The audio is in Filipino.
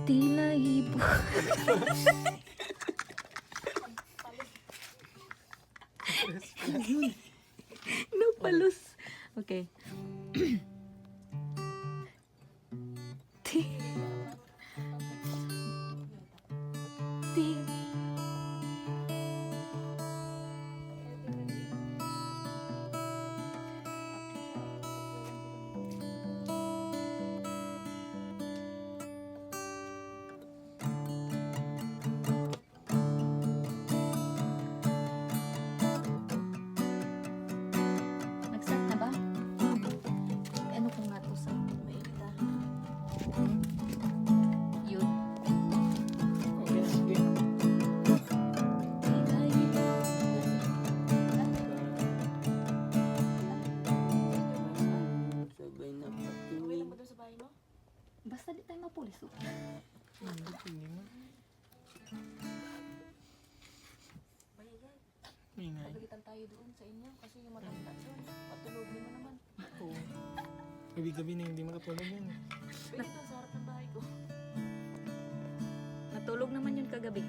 Tila ibo. No palos. Okay. Ti. Ti. Nag-start na ba? Ano ko nga to sa maita? Yun. Okay, sige. Tila ibo. Sabay na Okay patingin. lang ba doon sa bahay mo? Basta di tayo mapulis. Oh. Hindi mo. Bayagan. Ingay. Pagalitan tayo doon sa inyo kasi yung matanda doon. Patulogin mo naman. Oo. Gabi-gabi na hindi makatulog yan. Pwede doon sa harap ng bahay ko. Natulog naman yun kagabi.